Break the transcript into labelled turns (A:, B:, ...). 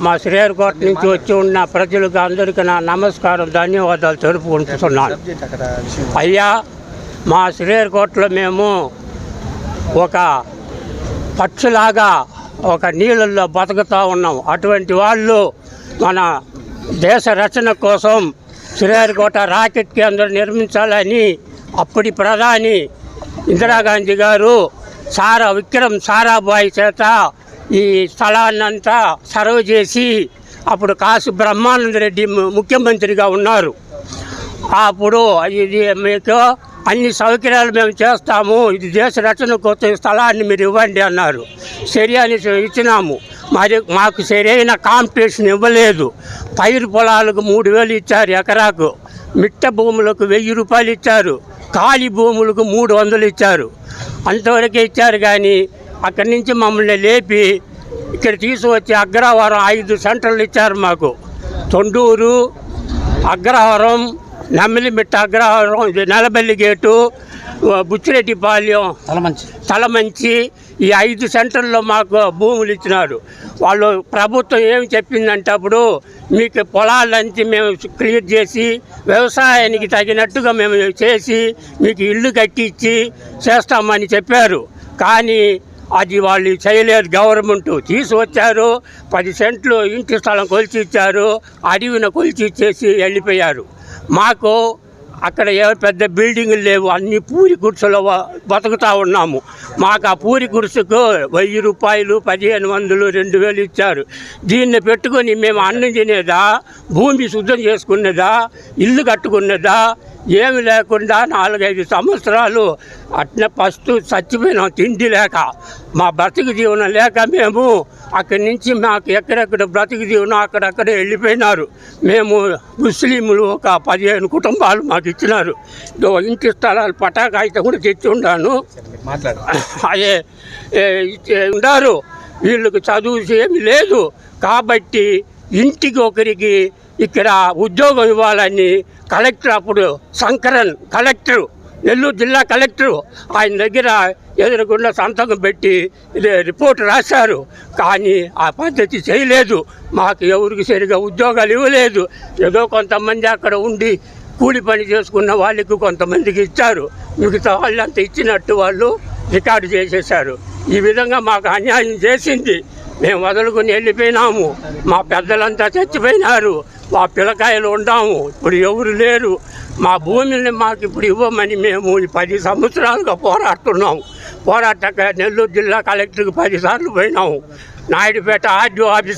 A: మా శ్రీహరికోట నుంచి వచ్చి ఉన్న ప్రజలకు అందరికీ నా నమస్కారం, ధన్యవాదాలు తెలుపుకుంటున్నాను. అయ్యా, మా శ్రీహరికోటలో మేము ఒక పక్షులాగా ఒక నీళ్ళల్లో బతుకుతూ ఉన్నాం. అటువంటి వాళ్ళు మన దేశ రక్షణ కోసం శ్రీహరికోట రాకెట్ కేంద్రం నిర్మించాలని అప్పటి ప్రధాని ఇందిరాగాంధీ గారు విక్రమ్ సారాభాయ్ చేత ఈ స్థలాన్నంతా సర్వ్ చేసి అప్పుడు కాసు బ్రహ్మానంద రెడ్డి ముఖ్యమంత్రిగా ఉన్నారు. అప్పుడు ఇది మీకు అన్ని సౌకర్యాలు మేము చేస్తాము, ఇది దేశ రక్షణ కోసం స్థలాన్ని మీరు ఇవ్వండి అన్నారు. సరి అని ఇచ్చినాము. మరి మాకు సరైన కాంపిటీషన్ ఇవ్వలేదు. పైరు పొలాలకు 3,000 ఇచ్చారు ఎకరాకు, మిట్ట భూములకు 1,000 రూపాయలు ఇచ్చారు, ఖాళీ భూములకు 300 ఇచ్చారు. అంతవరకే ఇచ్చారు. కానీ అక్కడి నుంచి మమ్మల్ని లేపి ఇక్కడ తీసుకొచ్చి అగ్రహారం 5 సెంటర్లు ఇచ్చారు మాకు. తొండూరు, అగ్రహారం, నమ్మిలిమిట్ట అగ్రహారం, నెలబల్లి గేటు, బుచ్చిరెడ్డిపాలెం, తలమంచి, ఈ 5 సెంటర్లో మాకు భూములు ఇచ్చినారు. వాళ్ళు ప్రభుత్వం ఏమి చెప్పిందంటే అప్పుడు మీకు పొలాలంచి మేము క్లియర్ చేసి వ్యవసాయానికి తగినట్టుగా మేము చేసి మీకు ఇల్లు కట్టించి చేస్తామని చెప్పారు. కానీ అది వాళ్ళు చేయలేదు. గవర్నమెంట్ తీసుకొచ్చారు, 10 సెంట్లు ఇంటి స్థలం కొలిచి ఇచ్చారు, అడవిన కొలిచి ఇచ్చేసి వెళ్ళిపోయారు. మాకు అక్కడ పెద్ద బిల్డింగులు లేవు, అన్ని పూరి గుడిసెలో బతుకుతూ ఉన్నాము. మాకు ఆ పూరి గుడిసెకు 1,000 రూపాయలు, 1,500, 2,000 ఇచ్చారు. దీన్ని పెట్టుకొని మేము అన్నం తినేదా, భూమి శుద్ధం చేసుకునేదా, ఇల్లు కట్టుకునేదా ఏమి లేకుండా 4-5 సంవత్సరాలు అట్నే ఫస్ట్ చచ్చిపోయినాం. తిండి లేక, మా బ్రతుకు జీవనం లేక మేము అక్కడి నుంచి మాకు ఎక్కడెక్కడ బ్రతుకు జీవనం అక్కడక్కడే వెళ్ళిపోయినారు. మేము ముస్లింలు ఒక 15 కుటుంబాలు మాకు ఇచ్చినారు. ఇంటి స్థలాలు పటాకాయితే కూడా తెచ్చి ఉన్నాను. అదే ఉన్నారు. వీళ్ళకి చదువు ఏమి లేదు కాబట్టి ఇంటికి ఒకరికి ఇక్కడ ఉద్యోగం ఇవ్వాలని కలెక్టర్, అప్పుడు శంకరన్ కలెక్టరు, నెల్లూరు జిల్లా కలెక్టరు, ఆయన దగ్గర ఎదురుకుండా సంతకం పెట్టి రిపోర్ట్ రాశారు. కానీ ఆ పద్ధతి చేయలేదు. మాకు ఎవరికి సరిగా ఉద్యోగాలు ఇవ్వలేదు. ఏదో కొంతమంది అక్కడ ఉండి కూలి పని చేసుకున్న వాళ్ళకి కొంతమందికి ఇచ్చారు, మిగతా వాళ్ళంతా ఇచ్చినట్టు వాళ్ళు రికార్డు చేసేశారు. ఈ విధంగా మాకు అన్యాయం చేసింది. మేము వదులుకొని వెళ్ళిపోయినాము. మా పెద్దలంతా చచ్చిపోయినారు, మా పిల్లకాయలు ఉన్నాము. ఇప్పుడు ఎవరు లేరు. మా భూమిని మాకు ఇప్పుడు ఇవ్వమని మేము 10 సంవత్సరాలుగా పోరాడుతున్నాము. పోరాటక నెల్లూరు జిల్లా కలెక్టర్కి 10 సార్లు పోయినాము. Naidupeta RDO office